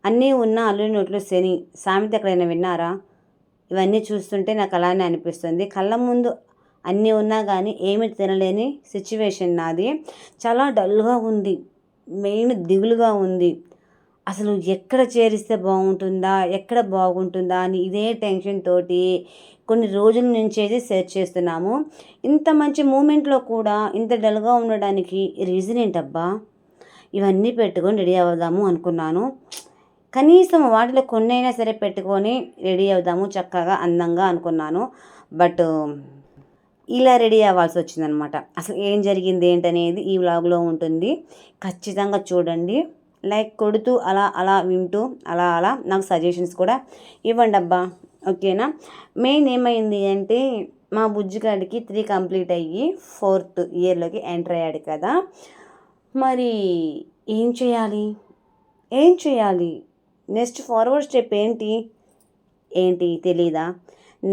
అన్నీ ఉన్న అల్లుడి నోట్లో శని సామెత ఎక్కడైనా విన్నారా? ఇవన్నీ చూస్తుంటే నాకు అలానే అనిపిస్తుంది. కళ్ళ ముందు అన్నీ ఉన్నా కానీ ఏమి తినలేని సిచ్యువేషన్ నాది. చాలా డల్గా ఉంది. మెయిన్ దిగులుగా ఉంది. అసలు ఎక్కడ చేరిస్తే బాగుంటుందా, ఎక్కడ బాగుంటుందా అని ఇదే టెన్షన్ తోటి కొన్ని రోజుల నుంచి అయితే సెర్చ్ చేస్తున్నాము. ఇంత మంచి మూమెంట్లో కూడా ఇంత డల్గా ఉండడానికి రీజన్ ఏంటబ్బా? ఇవన్నీ పెట్టుకొని రెడీ అవుదాము అనుకున్నాను. కనీసం వాటిలో కొన్నైనా సరే పెట్టుకొని రెడీ అవుదాము చక్కగా అందంగా అనుకున్నాను. బట్ ఇలా రెడీ అవ్వాల్సి వచ్చిందనమాట. అసలు ఏం జరిగింది ఏంటనేది ఈ వ్లాగ్లో ఉంటుంది. ఖచ్చితంగా చూడండి. లైక్ కొడుతూ అలా అలా వింటూ అలా అలా నాకు సజెషన్స్ కూడా ఇవ్వండి అబ్బా. ఓకేనా? మెయిన్ ఏమైంది అంటే మా బుజ్జిగాడికి 3 కంప్లీట్ అయ్యి 4th ఇయర్లోకి ఎంటర్ అయ్యాడు కదా. మరి ఏం చేయాలి, ఏం చేయాలి, నెక్స్ట్ ఫార్వర్డ్ స్టెప్ ఏంటి ఏంటి తెలీదా?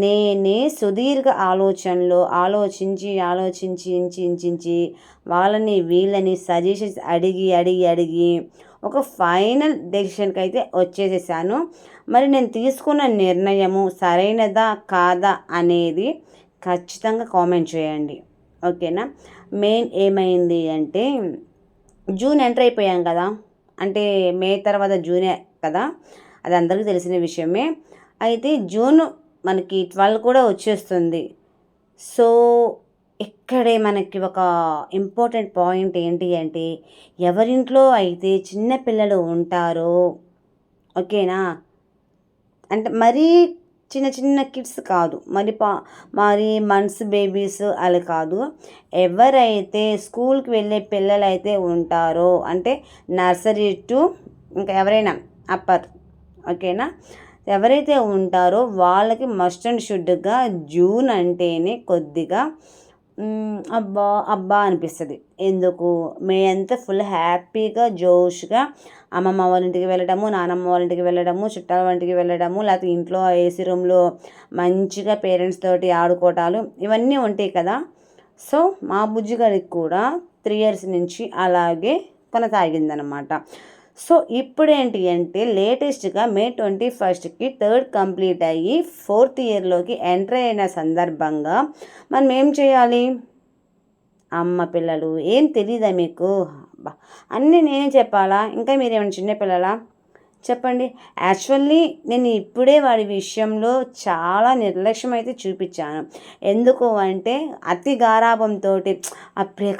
నేనే సుదీర్ఘ ఆలోచనలో ఆలోచించి వాళ్ళని వీళ్ళని సజెషన్స్ అడిగి ఒక ఫైనల్ డెసిషన్కి అయితే వచ్చేసేసాను. మరి నేను తీసుకున్న నిర్ణయము సరైనదా కాదా అనేది ఖచ్చితంగా కామెంట్ చేయండి. ఓకేనా? మెయిన్ ఏమైంది అంటే జూన్ ఎంటర్ అయిపోయాం కదా, అంటే మే తర్వాత జూనే కదా, అది అందరికీ తెలిసిన విషయమే. అయితే జూన్ మనకి 12 కూడా వచ్చేస్తుంది. సో ఇక్కడే మనకి ఒక ఇంపార్టెంట్ పాయింట్ ఏంటి అంటే ఎవరింట్లో అయితే చిన్న పిల్లలు ఉంటారో, ఓకేనా, అంటే మరీ చిన్న చిన్న కిడ్స్ కాదు, మరి మంత్స్ బేబీస్ అలా కాదు, ఎవరైతే స్కూల్కి వెళ్ళే పిల్లలు అయితే ఉంటారో, అంటే నర్సరీ టు ఇంకా ఎవరైనా అప్పర్, ఓకేనా, ఎవరైతే ఉంటారో వాళ్ళకి మస్ట్ అండ్ షుడ్గా జూన్ అంటేనే కొద్దిగా అబ్బా అబ్బా అనిపిస్తుంది. ఎందుకు? మే అంతా ఫుల్ హ్యాపీగా జోష్గా అమ్మమ్మ వాళ్ళ ఇంటికి వెళ్ళడము, నానమ్మ వాళ్ళ ఇంటికి వెళ్ళడము, చుట్టాల వాళ్ళ ఇంటికి వెళ్ళడము, లేకపోతే ఇంట్లో ఏసీ రూమ్లో మంచిగా పేరెంట్స్ తోటి ఆడుకోవటాలు ఇవన్నీ ఉంటాయి కదా. సో మా బుజ్జిగాడికి కూడా 3 years నుంచి అలాగే కొనసాగిందనమాట. సో ఇప్పుడేంటి అంటే లేటెస్ట్గా మే 21కి 3rd కంప్లీట్ అయ్యి 4th ఇయర్లోకి ఎంటర్ అయిన సందర్భంగా మనం ఏం చేయాలి? అమ్మ పిల్లలు ఏం తెలీదా మీకు? అన్నీ నేనే చెప్పాలా? ఇంకా మీరేమైనా చిన్నపిల్లలా? చెప్పండి. యాక్చువల్లీ నేను ఇప్పుడే వాడి విషయంలో చాలా నిర్లక్ష్యం అయితే చూపించాను. ఎందుకు అంటే అతి గారాబంతో అప్పుడే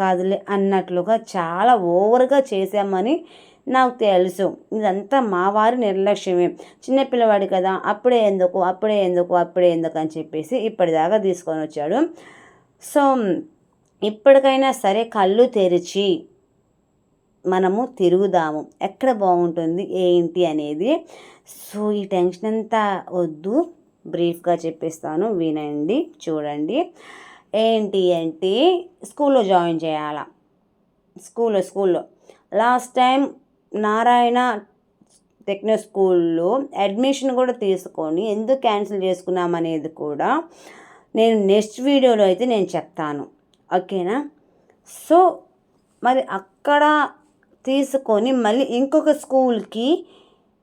కాదులే అన్నట్లుగా చాలా ఓవర్గా చేశామని నాకు తెలుసు. ఇదంతా మా వారి నిర్లక్ష్యమే. చిన్నపిల్లవాడు కదా, అప్పుడే ఎందుకు అని చెప్పేసి ఇప్పటిదాకా తీసుకొని వచ్చాడు. సో ఇప్పటికైనా సరే కళ్ళు తెరిచి మనము తిరుగుదాము, ఎక్కడ బాగుంటుంది ఏంటి అనేది. సో ఈ టెన్షన్ అంతా వద్దు, బ్రీఫ్గా చెప్పిస్తాను, వినండి, చూడండి. ఏంటి అంటే స్కూల్లో జాయిన్ చేయాలా. స్కూల్లో లాస్ట్ టైం నారాయణ టెక్నో స్కూల్లో అడ్మిషన్ కూడా తీసుకొని ఎందుకు క్యాన్సిల్ చేసుకున్నామనేది కూడా నేను నెక్స్ట్ వీడియోలో అయితే నేను చెప్తాను. ఓకేనా? సో మరి అక్కడ తీసుకొని మళ్ళీ ఇంకొక స్కూల్కి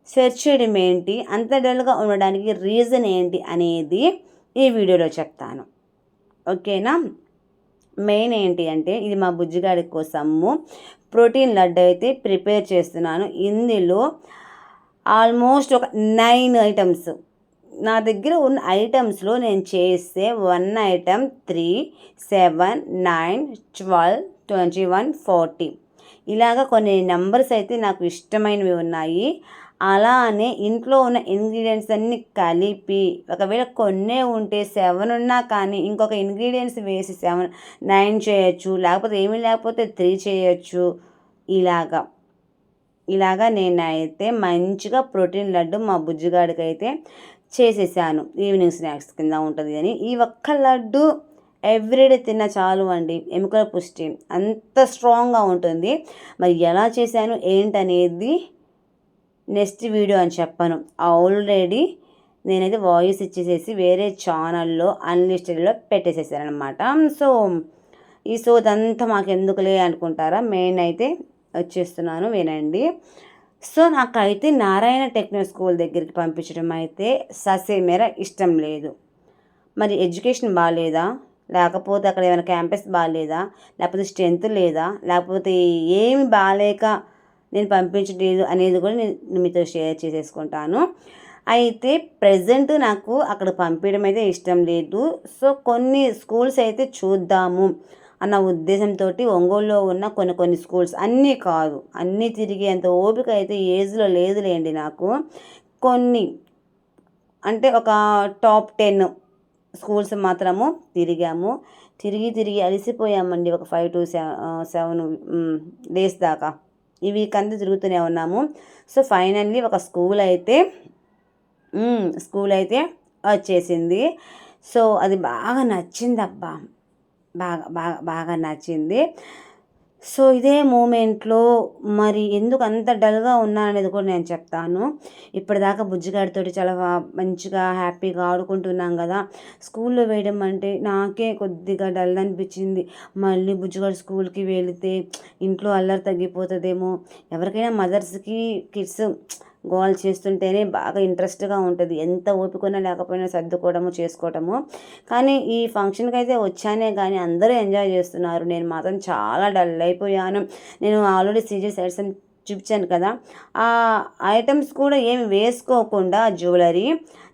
సెర్చ్ చేయడం ఏంటి, అంత డల్గా ఉండడానికి రీజన్ ఏంటి అనేది ఈ వీడియోలో చెప్తాను. ఓకేనా? మెయిన్ ఏంటి అంటే ఇది మా బుజ్జిగాడి కోసము ప్రోటీన్ లడ్డు అయితే ప్రిపేర్ చేస్తున్నాను. ఇందులో ఆల్మోస్ట్ ఒక 9 ఐటమ్స్ నా దగ్గర ఉన్న ఐటమ్స్లో నేను చేస్తే 1 item 3, 7, 9, 12, 21, 40 ఇలాగ కొన్ని నెంబర్స్ అయితే నాకు ఇష్టమైనవి ఉన్నాయి. అలానే ఇంట్లో ఉన్న ఇంగ్రీడియంట్స్ అన్నీ కలిపి ఒకవేళ కొన్నే ఉంటే 7 ఉన్నా కానీ ఇంకొక ఇంగ్రీడియంట్స్ వేసి 7, 9 చేయొచ్చు, లేకపోతే ఏమీ లేకపోతే 3 చేయొచ్చు. ఇలాగా నేనైతే మంచిగా ప్రోటీన్ లడ్డు మా బుజ్జిగాడికి అయితే చేసేసాను. ఈవినింగ్ స్నాక్స్ కింద ఉంటుంది అని. ఈ ఒక్క లడ్డు ఎవ్రీడే తిన్న చాలు అండి, ఎముకల పుష్టి అంత స్ట్రాంగ్గా ఉంటుంది. మరి ఎలా చేశాను ఏంటనేది నెక్స్ట్ వీడియో అని చెప్పను. ఆల్రెడీ నేనైతే వాయిస్ ఇచ్చేసేసి వేరే ఛానల్లో అన్లిస్టెడ్లో పెట్టేసేసాను అనమాట. సో ఈ సోదంతా మాకు ఎందుకులే అనుకుంటారా, మెయిన్ అయితే వచ్చేస్తున్నాను, వినండి. సో నాకైతే నారాయణ టెక్నో స్కూల్ దగ్గరికి పంపించడం అయితే ససేమేర ఇష్టం లేదు. మరి ఎడ్యుకేషన్ బాగాలేదా, లేకపోతే అక్కడ ఏమైనా క్యాంపస్ బాగాలేదా, లేకపోతే స్ట్రెంత్ లేదా, లేకపోతే ఏమి బాగాలేక నేను పంపించలేదు అనేది కూడా నేను మీతో షేర్ చేసేసుకుంటాను. అయితే ప్రజెంట్ నాకు అక్కడ పంపించడం అయితే ఇష్టం లేదు. సో కొన్ని స్కూల్స్ అయితే చూద్దాము అన్న ఉద్దేశంతో ఒంగోలులో ఉన్న కొన్ని స్కూల్స్, అన్నీ కాదు, అన్నీ తిరిగేంత ఓపిక అయితే ఏజ్లో లేదులేండి నాకు. కొన్ని అంటే ఒక టాప్ 10 స్కూల్స్ మాత్రము తిరిగాము. తిరిగి అలసిపోయామండి. ఒక 5 to 7 డేస్ దాకా ఈ వీక్ అంతా తిరుగుతూనే ఉన్నాము. సో ఫైనల్లీ ఒక స్కూల్ అయితే వచ్చేసింది. సో అది బాగా నచ్చిందబ్బా, బాగా నచ్చింది. సో ఇదే మూమెంట్లో మరి ఎందుకు అంత డల్గా ఉన్నాననేది కూడా నేను చెప్తాను. ఇప్పటిదాకా బుజ్జిగాడితో చాలా మంచిగా హ్యాపీగా ఆడుకుంటున్నాం కదా. స్కూల్లో వేయడం అంటే నాకే కొద్దిగా డల్ అనిపించింది. మళ్ళీ బుజ్జిగాడు స్కూల్కి వెళితే ఇంట్లో అల్లరి తగ్గిపోతుందేమో. ఎవరికైనా మదర్స్కి కిడ్స్ గోల్ చేస్తుంటేనే బాగా ఇంట్రెస్ట్గా ఉంటుంది. ఎంత ఓపికన్నా లేకపోయినా సర్దుకోవడము చేసుకోవటము. కానీ ఈ ఫంక్షన్కి అయితే వచ్చానే కానీ అందరూ ఎంజాయ్ చేస్తున్నారు. నేను మాత్రం చాలా డల్ అయిపోయాను. నేను ఆల్రెడీ సీరియస్ ఐటమ్స్ చూపించాను కదా, ఆ ఐటమ్స్ కూడా ఏమి వేసుకోకుండా జ్యువెలరీ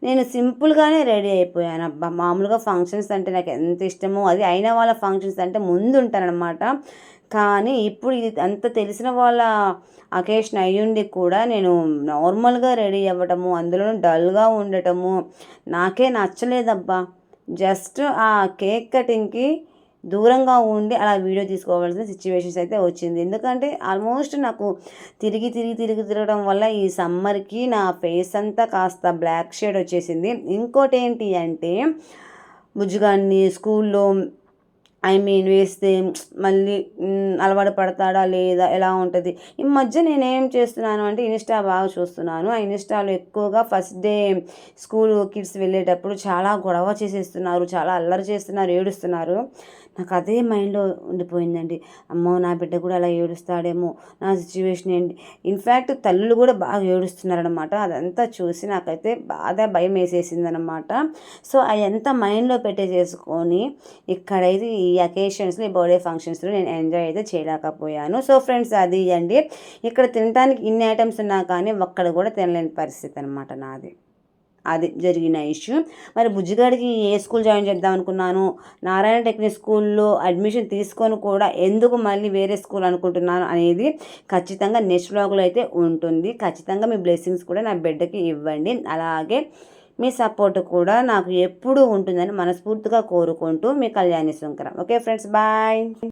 నేను సింపుల్గానే రెడీ అయిపోయాను. అబ్బా మామూలుగా ఫంక్షన్స్ అంటే నాకు ఎంత ఇష్టమో, అది అయిన వాళ్ళ ఫంక్షన్స్ అంటే ముందు ఉంటానన్నమాట. కానీ ఇప్పుడు ఇది అంత తెలిసిన వాళ్ళ అకేషన్ అయ్యుండి కూడా నేను నార్మల్గా రెడీ అవ్వటము, అందులోనూ డల్గా ఉండటము నాకే నచ్చలేదబ్బా. జస్ట్ ఆ కేక్ కటింగ్కి దూరంగా ఉండి అలా వీడియో తీసుకోవాల్సిన సిచ్యువేషన్స్ అయితే వచ్చింది. ఎందుకంటే ఆల్మోస్ట్ నాకు తిరగడం వల్ల ఈ సమ్మర్కి నా ఫేస్ అంతా కాస్త బ్లాక్ షేడ్ వచ్చేసింది. ఇంకోటి ఏంటి అంటే బుజ్జిగాడిని స్కూల్లో వేస్తే మళ్ళీ అలవాటు పడతాడా లేదా, ఎలా ఉంటుంది. ఈ మధ్య నేనేం చేస్తున్నాను అంటే ఇన్స్టా బాగా చూస్తున్నాను. ఆ ఇన్స్టాలో ఎక్కువగా ఫస్ట్ డే స్కూల్ కిడ్స్ వెళ్ళేటప్పుడు చాలా గొడవ చేసేస్తున్నారు, చాలా అల్లరి చేస్తున్నారు, ఏడుస్తున్నారు. నాకు అదే మైండ్లో ఉండిపోయిందండి. అమ్మో నా బిడ్డ కూడా అలా ఏడుస్తాడేమో, నా సిచ్యువేషన్ ఏంటి. ఇన్ఫ్యాక్ట్ తల్లులు కూడా బాగా ఏడుస్తున్నారనమాట. అదంతా చూసి నాకైతే బాగా భయం వేసేసిందనమాట. సో అదంతా మైండ్లో పెట్టేసేసుకొని ఇక్కడైతే ఈ అకేషన్స్లో, ఈ బర్త్డే ఫంక్షన్స్లో నేను ఎంజాయ్ అయితే చేయలేకపోయాను. సో ఫ్రెండ్స్ అది అండి, ఇక్కడ తినడానికి ఇన్ని ఐటమ్స్ ఉన్నా కానీ ఒక్కడ కూడా తినలేని పరిస్థితి అనమాట నాది. అది జరిగిన ఇష్యూ. మరి బుజ్జిగాడికి ఏ స్కూల్ జాయిన్ చేద్దాం అనుకున్నాను, నారాయణ టెక్నిక్ స్కూల్లో అడ్మిషన్ తీసుకొని కూడా ఎందుకు మళ్ళీ వేరే స్కూల్ అనుకుంటున్నాను అనేది ఖచ్చితంగా నెక్స్ట్ వ్లాగ్లో అయితే ఉంటుంది. ఖచ్చితంగా మీ బ్లెస్సింగ్స్ కూడా నా బిడ్డకి ఇవ్వండి. అలాగే మీ సపోర్ట్ కూడా నాకు ఎప్పుడూ ఉంటుందని మనస్ఫూర్తిగా కోరుకుంటూ మీ Kalyani Shankara. Okay friends, bye.